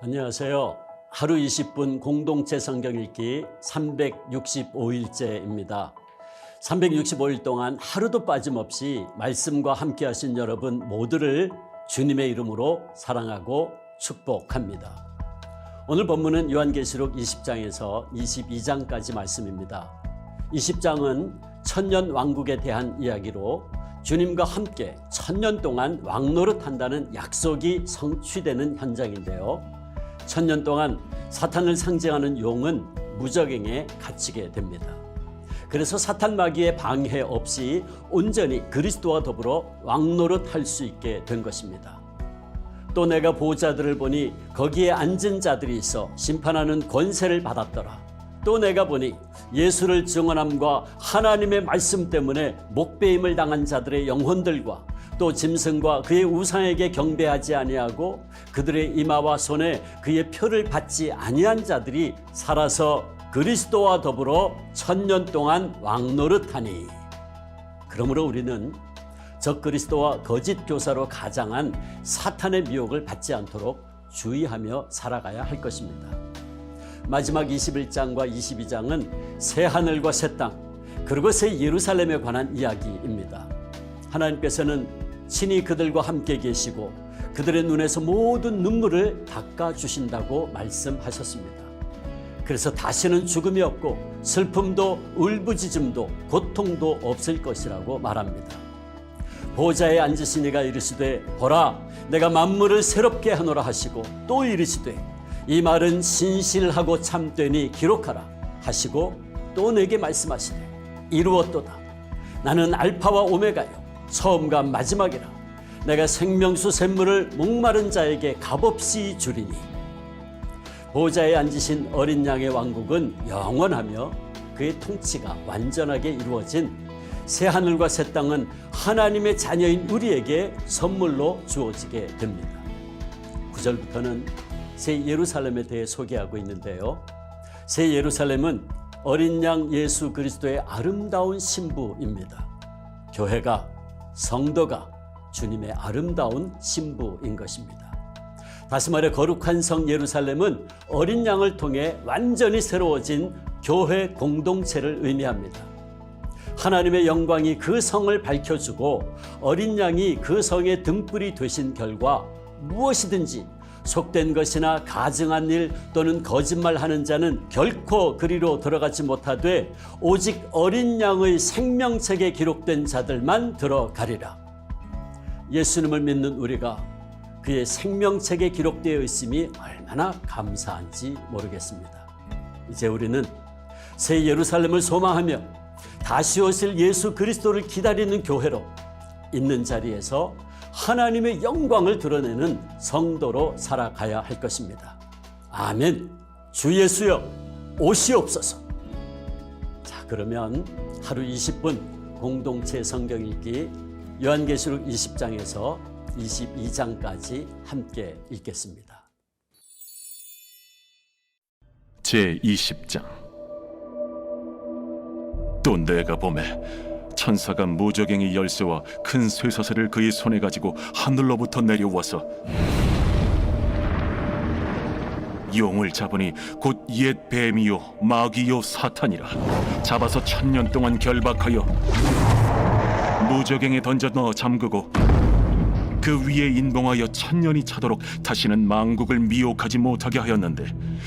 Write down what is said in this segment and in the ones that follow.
안녕하세요. 하루 20분 공동체 성경 읽기 365일째입니다. 365일 동안 하루도 빠짐없이 말씀과 함께 하신 여러분 모두를 주님의 이름으로 사랑하고 축복합니다. 오늘 본문은 요한계시록 20장에서 22장까지 말씀입니다. 20장은 천년 왕국에 대한 이야기로 주님과 함께 천년 동안 왕노릇한다는 약속이 성취되는 현장인데요. 천년 동안 사탄을 상징하는 용은 무적행에 갇히게 됩니다. 그래서 사탄 마귀의 방해 없이 온전히 그리스도와 더불어 왕노릇할 수 있게 된 것입니다. 또 내가 보좌들을 보니 거기에 앉은 자들이 있어 심판하는 권세를 받았더라. 또 내가 보니 예수를 증언함과 하나님의 말씀 때문에 목배임을 당한 자들의 영혼들과 또 짐승과 그의 우상에게 경배하지 아니하고 그들의 이마와 손에 그의 표를 받지 아니한 자들이 살아서 그리스도와 더불어 천년 동안 왕노릇하니. 그러므로 우리는 적그리스도와 거짓 교사로 가장한 사탄의 미혹을 받지 않도록 주의하며 살아가야 할 것입니다. 마지막 21장과 22장은 새 하늘과 새 땅 그리고 새 예루살렘에 관한 이야기입니다. 하나님께서는 친히 그들과 함께 계시고 그들의 눈에서 모든 눈물을 닦아주신다고 말씀하셨습니다. 그래서 다시는 죽음이 없고 슬픔도 울부짖음도 고통도 없을 것이라고 말합니다. 보좌에 앉으신 이가 이르시되 보라 내가 만물을 새롭게 하노라 하시고 또 이르시되 이 말은 신실하고 참되니 기록하라 하시고 또 내게 말씀하시되 이루었도다. 나는 알파와 오메가요 처음과 마지막이라. 내가 생명수 샘물을 목마른 자에게 값없이 주리니. 보좌에 앉으신 어린 양의 왕국은 영원하며 그의 통치가 완전하게 이루어진 새 하늘과 새 땅은 하나님의 자녀인 우리에게 선물로 주어지게 됩니다. 9절부터는 새 예루살렘에 대해 소개하고 있는데요. 새 예루살렘은 어린 양 예수 그리스도의 아름다운 신부입니다. 교회가 성도가 주님의 아름다운 신부인 것입니다. 다시 말해 거룩한 성 예루살렘은 어린 양을 통해 완전히 새로워진 교회 공동체를 의미합니다. 하나님의 영광이 그 성을 밝혀주고 어린 양이 그 성의 등불이 되신 결과 무엇이든지 속된 것이나 가증한 일 또는 거짓말하는 자는 결코 그리로 들어가지 못하되 오직 어린 양의 생명책에 기록된 자들만 들어가리라. 예수님을 믿는 우리가 그의 생명책에 기록되어 있음이 얼마나 감사한지 모르겠습니다. 이제 우리는 새 예루살렘을 소망하며 다시 오실 예수 그리스도를 기다리는 교회로 있는 자리에서 하나님의 영광을 드러내는 성도로 살아가야 할 것입니다. 아멘. 주 예수여 오시옵소서. 자, 그러면 하루 20분 공동체 성경 읽기 요한계시록 20장에서 22장까지 함께 읽겠습니다. 제20장. 또 내가 보매 천사가 무저갱이 열쇠와 큰 쇠사슬을 그의 손에 가지고 하늘로부터 내려와서 용을 잡으니 곧 옛 뱀이요 마귀요 사탄이라. 잡아서 천년 동안 결박하여 무저갱에 던져 넣어 잠그고 그 위에 인봉하여 천년이 차도록 다시는 만국을 미혹하지 못하게 하였는데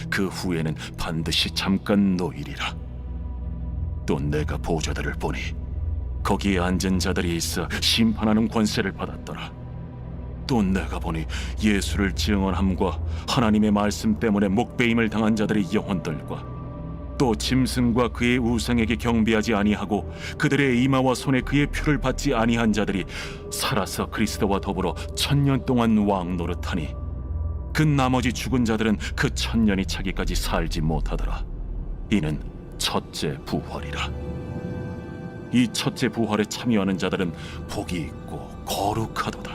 그 후에는 반드시 잠깐 놓이리라. 또 내가 보좌들을 보니 거기에 앉은 자들이 있어 심판하는 권세를 받았더라. 또 내가 보니 예수를 증언함과 하나님의 말씀 때문에 목배임을 당한 자들의 영혼들과 또 짐승과 그의 우상에게 경배하지 아니하고 그들의 이마와 손에 그의 표를 받지 아니한 자들이 살아서 그리스도와 더불어 천년 동안 왕노릇하니 그 나머지 죽은 자들은 그 천년이 차기까지 살지 못하더라. 이는 첫째 부활이라. 이 첫째 부활에 참여하는 자들은 복이 있고 거룩하도다.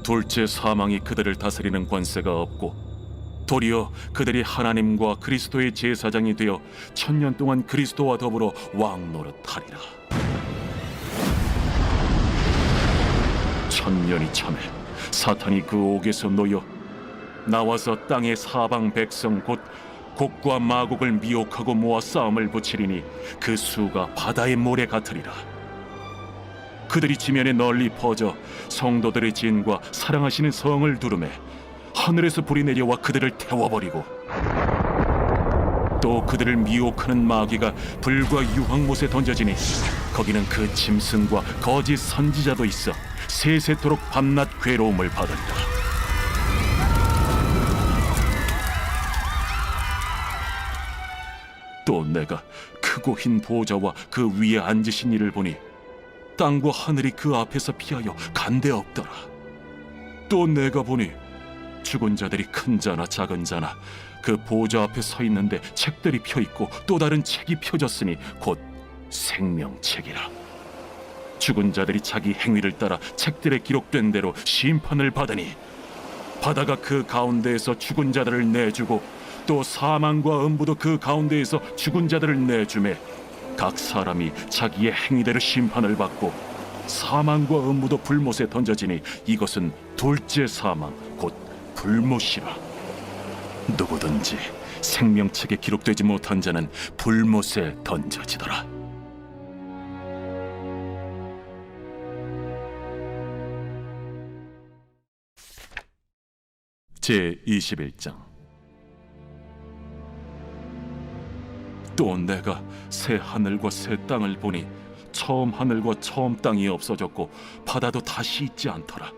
둘째 사망이 그들을 다스리는 권세가 없고 도리어 그들이 하나님과 그리스도의 제사장이 되어 천년 동안 그리스도와 더불어 왕노릇하리라. 천년이 참에 사탄이 그 옥에서 놓여 나와서 땅의 사방 백성 곧 곡과 마곡을 미혹하고 모아 싸움을 붙이리니 그 수가 바다의 모래 같으리라. 그들이 지면에 널리 퍼져 성도들의 진과 사랑하시는 성을 두르매 하늘에서 불이 내려와 그들을 태워버리고 또 그들을 미혹하는 마귀가 불과 유황못에 던져지니 거기는 그 짐승과 거짓 선지자도 있어 세세토록 밤낮 괴로움을 받으리라. 또 내가 크고 흰 보좌와 그 위에 앉으신 이를 보니 땅과 하늘이 그 앞에서 피하여 간데 없더라. 또 내가 보니 죽은 자들이 큰 자나 작은 자나 그 보좌 앞에 서 있는데 책들이 펴 있고 또 다른 책이 펴졌으니 곧 생명책이라. 죽은 자들이 자기 행위를 따라 책들에 기록된 대로 심판을 받으니 바다가 그 가운데에서 죽은 자들을 내주고 또 사망과 음부도 그 가운데에서 죽은 자들을 내주매 각 사람이 자기의 행위대로 심판을 받고 사망과 음부도 불못에 던져지니 이것은 둘째 사망 곧 불못이라. 누구든지 생명책에 기록되지 못한 자는 불못에 던져지더라. 제 21장. 또 내가 새 하늘과 새 땅을 보니 처음 하늘과 처음 땅이 없어졌고 바다도 다시 있지 않더라.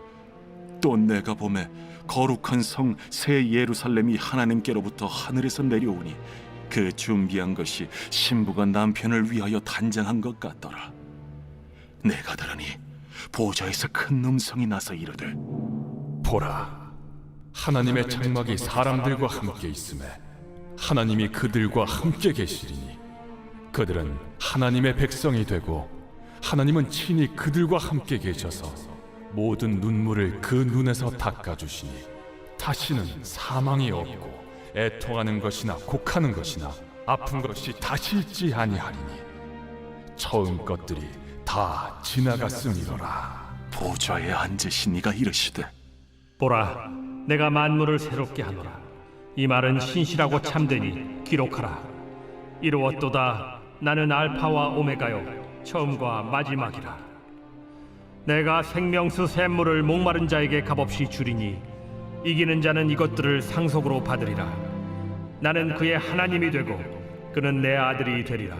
또 내가 보매 거룩한 성 새 예루살렘이 하나님께로부터 하늘에서 내려오니 그 준비한 것이 신부가 남편을 위하여 단장한 것 같더라. 내가 들으니 보좌에서 큰 음성이 나서 이르되 보라, 하나님의 장막이 사람들과 함께 있음에 하나님이 그들과 함께 계시리니 그들은 하나님의 백성이 되고 하나님은 친히 그들과 함께 계셔서 모든 눈물을 그 눈에서 닦아주시니 다시는 사망이 없고 애통하는 것이나 곡하는 것이나 아픈 것이 다시 있지 아니하리니 처음 것들이 다 지나갔으니로라. 보좌에 앉으신 이가 이르시되 보라, 내가 만물을 새롭게 하노라. 이 말은 신실하고 참되니 기록하라. 이루었도다. 나는 알파와 오메가요 처음과 마지막이라. 내가 생명수 샘물을 목마른 자에게 값없이 주리니 이기는 자는 이것들을 상속으로 받으리라. 나는 그의 하나님이 되고 그는 내 아들이 되리라.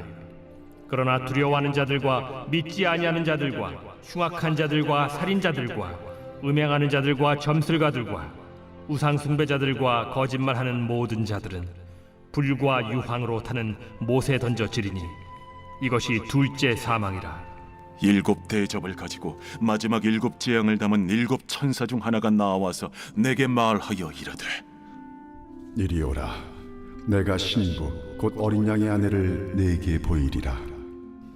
그러나 두려워하는 자들과 믿지 아니하는 자들과 흉악한 자들과 살인자들과 음행하는 자들과 점술가들과 우상 숭배자들과 거짓말하는 모든 자들은 불과 유황으로 타는 못에 던져지리니 이것이 둘째 사망이라. 일곱 대접을 가지고 마지막 일곱 재앙을 담은 일곱 천사 중 하나가 나와서 내게 말하여 이르되 이리 오라. 내가 신부 곧 어린 양의 아내를 네게 보이리라.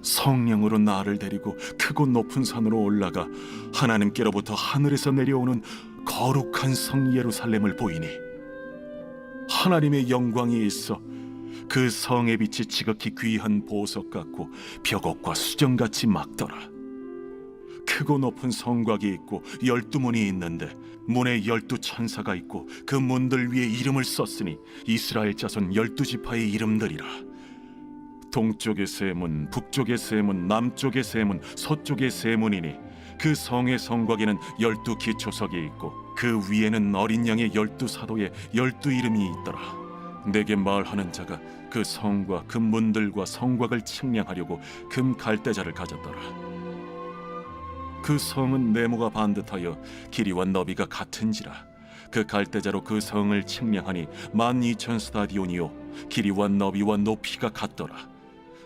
성령으로 나를 데리고 크고 높은 산으로 올라가 하나님께로부터 하늘에서 내려오는 거룩한 성 예루살렘을 보이니 하나님의 영광이 있어 그 성의 빛이 지극히 귀한 보석 같고 벽옥과 수정같이 막더라. 크고 높은 성곽이 있고 12문이 있는데 문에 12천사가 있고 그 문들 위에 이름을 썼으니 이스라엘 자손 12지파의 이름들이라. 동쪽의 세 문, 북쪽의 세 문, 남쪽의 세 문, 서쪽의 세 문이니 그 성의 성곽에는 12기초석이 있고 그 위에는 어린 양의 12사도의 12이름이 있더라. 내게 말하는 자가 그 성과 그 문들과 성곽을 측량하려고 금 갈대자를 가졌더라. 그 성은 네모가 반듯하여 길이와 너비가 같은지라. 그 갈대자로 그 성을 측량하니 12,000 스타디온이요 길이와 너비와 높이가 같더라.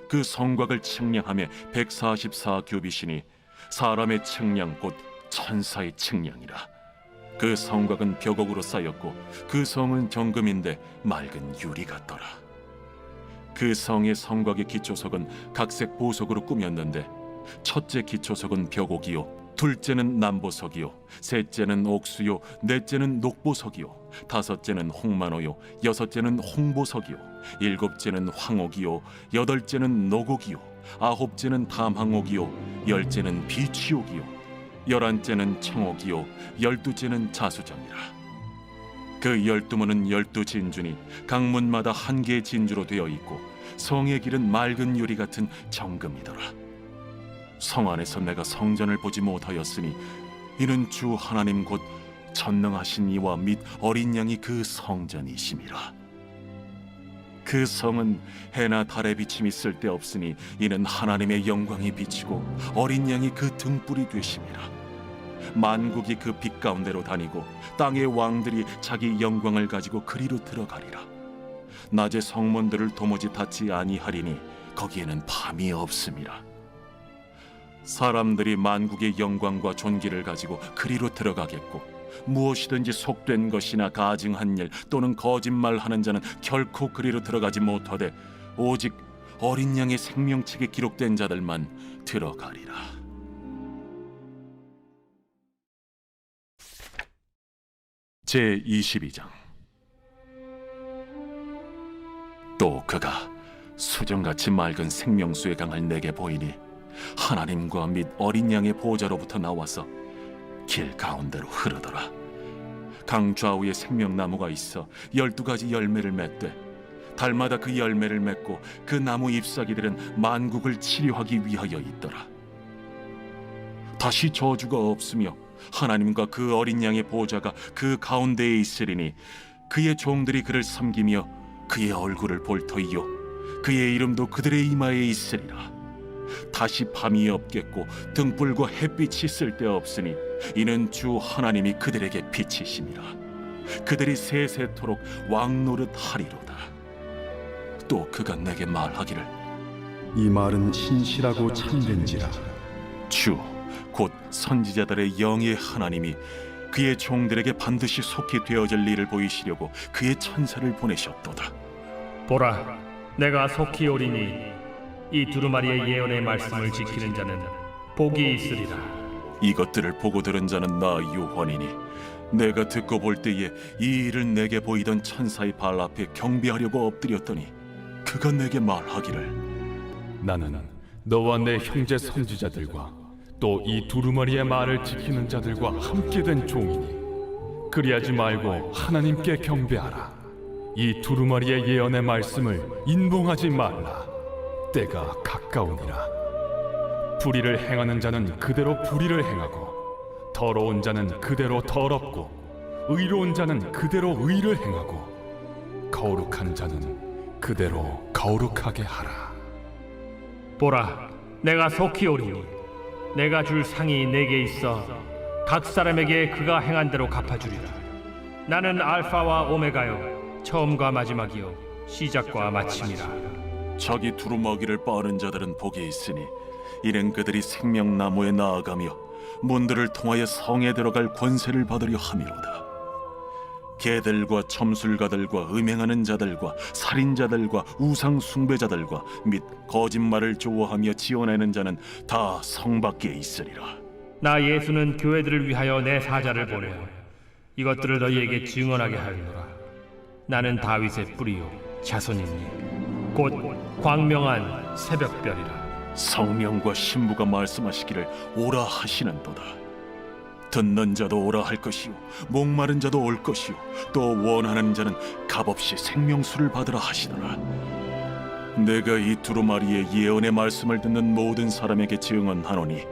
그 성곽을 측량하며 144 규빗이니 사람의 측량 곧 천사의 측량이라. 그 성곽은 벽옥으로 쌓였고 그 성은 정금인데 맑은 유리 같더라. 그 성의 성곽의 기초석은 각색 보석으로 꾸몄는데 첫째 기초석은 벽옥이요 둘째는 남보석이요 셋째는 옥수요 넷째는 녹보석이요 다섯째는 홍만호요 여섯째는 홍보석이요 일곱째는 황옥이요 여덟째는 노곡이요 아홉째는 담항옥이요 열째는 비취옥이요 11째는 청옥이요 12째는 자수정이라. 그 12문은 12진주니 각 문마다 한 개의 진주로 되어 있고 성의 길은 맑은 유리 같은 정금이더라. 성 안에서 내가 성전을 보지 못하였으니 이는 주 하나님 곧 전능하신 이와 및 어린 양이 그 성전이심이라. 그 성은 해나 달의 비침이 쓸데없으니 이는 하나님의 영광이 비치고 어린 양이 그 등불이 되심이라. 만국이 그 빛 가운데로 다니고 땅의 왕들이 자기 영광을 가지고 그리로 들어가리라. 낮에 성문들을 도무지 닫지 아니하리니 거기에는 밤이 없음이라. 사람들이 만국의 영광과 존귀를 가지고 그리로 들어가겠고 무엇이든지 속된 것이나 가증한 일 또는 거짓말하는 자는 결코 그리로 들어가지 못하되 오직 어린 양의 생명책에 기록된 자들만 들어가리라. 제22장. 또 그가 수정같이 맑은 생명수의 강을 내게 보이니 하나님과 및 어린 양의 보좌로부터 나와서 길 가운데로 흐르더라. 강 좌우에 생명나무가 있어 12가지 열매를 맺되 달마다 그 열매를 맺고 그 나무 잎사귀들은 만국을 치료하기 위하여 있더라. 다시 저주가 없으며 하나님과 그 어린 양의 보좌가 그 가운데에 있으리니 그의 종들이 그를 섬기며 그의 얼굴을 볼 터이요 그의 이름도 그들의 이마에 있으리라. 다시 밤이 없겠고 등불과 햇빛이 쓸데없으니 이는 주 하나님이 그들에게 빛이심이라. 그들이 세세토록 왕노릇 하리로다. 또 그가 내게 말하기를 이 말은 신실하고 참된지라. 주 곧 선지자들의 영의 하나님이 그의 종들에게 반드시 속히 되어질 일을 보이시려고 그의 천사를 보내셨도다. 보라, 내가 속히 오리니 이 두루마리의 예언의 말씀을 지키는 자는 복이 있으리라. 이것들을 보고 들은 자는 나 요한이니 내가 듣고 볼 때에 이 일을 내게 보이던 천사의 발 앞에 경배하려고 엎드렸더니 그가 내게 말하기를 나는 너와 내 형제 선지자들과 또 이 두루마리의 말을 지키는 자들과 함께 된 종이니 그리하지 말고 하나님께 경배하라. 이 두루마리의 예언의 말씀을 인봉하지 말라. 때가 가까우니라. 불의를 행하는 자는 그대로 불의를 행하고 더러운 자는 그대로 더럽고 의로운 자는 그대로 의를 행하고 거룩한 자는 그대로 거룩하게 하라. 보라, 내가 속히 오리니 내가 줄 상이 내게 있어 각 사람에게 그가 행한 대로 갚아주리라. 나는 알파와 오메가요 처음과 마지막이요 시작과 마침이라. 자기 두루마기를 빠는 자들은 복이 있으니 이는 그들이 생명나무에 나아가며 문들을 통하여 성에 들어갈 권세를 받으려 함이로다. 개들과 점술가들과 음행하는 자들과 살인자들과 우상 숭배자들과 및 거짓말을 좋아하며 지어내는 자는 다 성 밖에 있으리라. 나 예수는 교회들을 위하여 내 사자를 보내어 이것들을 너희에게 증언하게 하리노라. 나는 다윗의 뿌리요 자손이니 곧 광명한 새벽별이라. 성령과 신부가 말씀하시기를 오라 하시는도다. 듣는 자도 오라 할 것이요 목마른 자도 올 것이요 또 원하는 자는 값없이 생명수를 받으라 하시더라. 내가 이 두루마리의 예언의 말씀을 듣는 모든 사람에게 증언하노니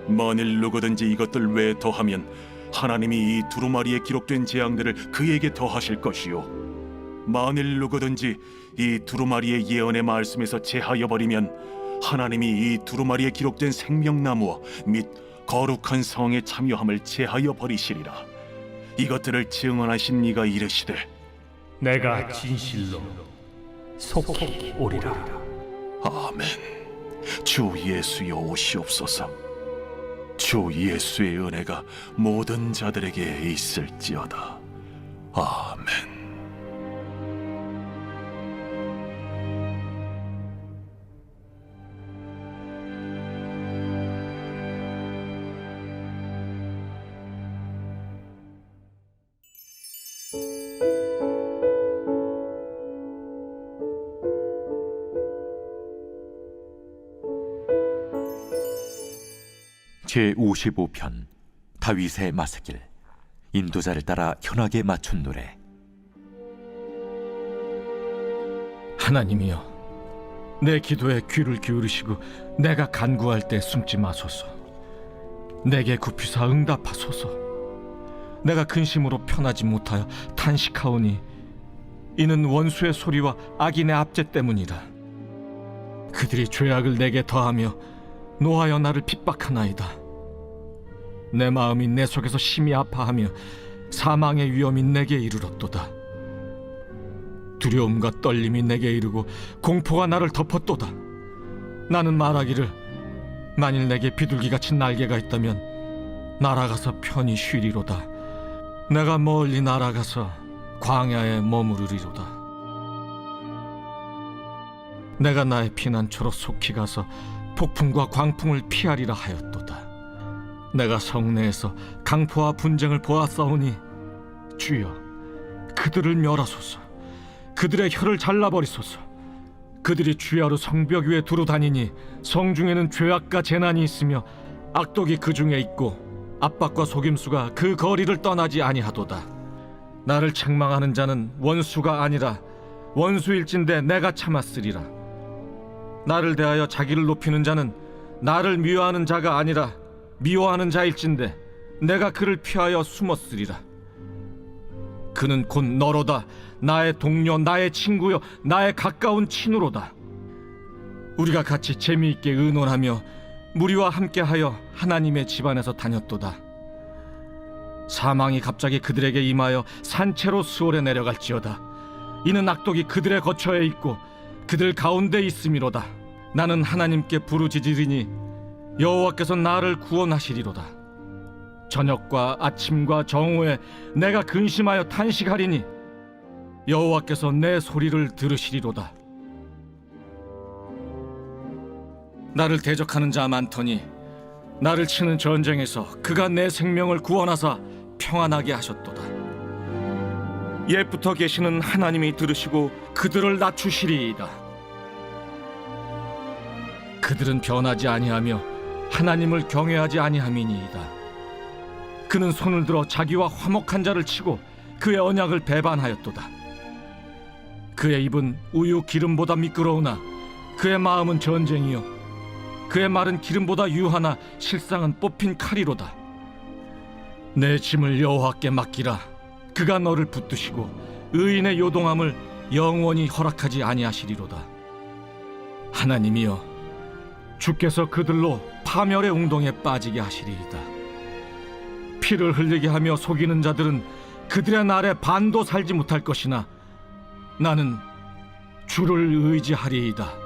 만일 누구든지 이것들 외에 더하면 하나님이 이 두루마리에 기록된 재앙들을 그에게 더하실 것이요 만일 누구든지 이 두루마리의 예언의 말씀에서 제하여 버리면 하나님이 이 두루마리에 기록된 생명나무와 및 거룩한 성에 참여함을 제하여 버리시리라. 이것들을 증언하신 이가 이르시되 내가 진실로 속히 오리라. 아멘. 주 예수여 오시옵소서. 주 예수의 은혜가 모든 자들에게 있을지어다. 아멘. 제55편 다윗의 마스길. 인도자를 따라 현악에 맞춘 노래. 하나님이여, 내 기도에 귀를 기울이시고 내가 간구할 때 숨지 마소서. 내게 굽히사 응답하소서. 내가 근심으로 편하지 못하여 탄식하오니 이는 원수의 소리와 악인의 압제 때문이라. 그들이 죄악을 내게 더하며 노하여 나를 핍박하나이다. 내 마음이 내 속에서 심히 아파하며 사망의 위험이 내게 이르렀도다. 두려움과 떨림이 내게 이르고 공포가 나를 덮었도다. 나는 말하기를, 만일 내게 비둘기같이 날개가 있다면 날아가서 편히 쉬리로다. 내가 멀리 날아가서 광야에 머무르리로다. 내가 나의 피난처로 속히 가서 폭풍과 광풍을 피하리라 하였도다. 내가 성내에서 강포와 분쟁을 보았사오니 주여, 그들을 멸하소서. 그들의 혀를 잘라버리소서. 그들이 주야로 성벽 위에 두루 다니니 성중에는 죄악과 재난이 있으며 악독이 그 중에 있고 압박과 속임수가 그 거리를 떠나지 아니하도다. 나를 책망하는 자는 원수가 아니라 원수일진데 내가 참았으리라. 나를 대하여 자기를 높이는 자는 나를 미워하는 자가 아니라 미워하는 자일진데 내가 그를 피하여 숨었으리라. 그는 곧 너로다. 나의 동료, 나의 친구요, 나의 가까운 친우로다. 우리가 같이 재미있게 의논하며 무리와 함께하여 하나님의 집안에서 다녔도다. 사망이 갑자기 그들에게 임하여 산채로 수월에 내려갈지어다. 이는 악독이 그들의 거처에 있고 그들 가운데 있음이로다. 나는 하나님께 부르짖으리니 여호와께서 나를 구원하시리로다. 저녁과 아침과 정오에 내가 근심하여 탄식하리니 여호와께서 내 소리를 들으시리로다. 나를 대적하는 자 많더니 나를 치는 전쟁에서 그가 내 생명을 구원하사 평안하게 하셨도다. 옛부터 계시는 하나님이 들으시고 그들을 낮추시리이다. 그들은 변하지 아니하며 하나님을 경외하지 아니함이니이다. 그는 손을 들어 자기와 화목한 자를 치고 그의 언약을 배반하였도다. 그의 입은 우유 기름보다 미끄러우나 그의 마음은 전쟁이요 그의 말은 기름보다 유하나 실상은 뽑힌 칼이로다. 내 짐을 여호와께 맡기라. 그가 너를 붙드시고 의인의 요동함을 영원히 허락하지 아니하시리로다. 하나님이여, 주께서 그들로 파멸의 웅덩이에 빠지게 하시리이다. 피를 흘리게 하며 속이는 자들은 그들의 날에 반도 살지 못할 것이나 나는 주를 의지하리이다.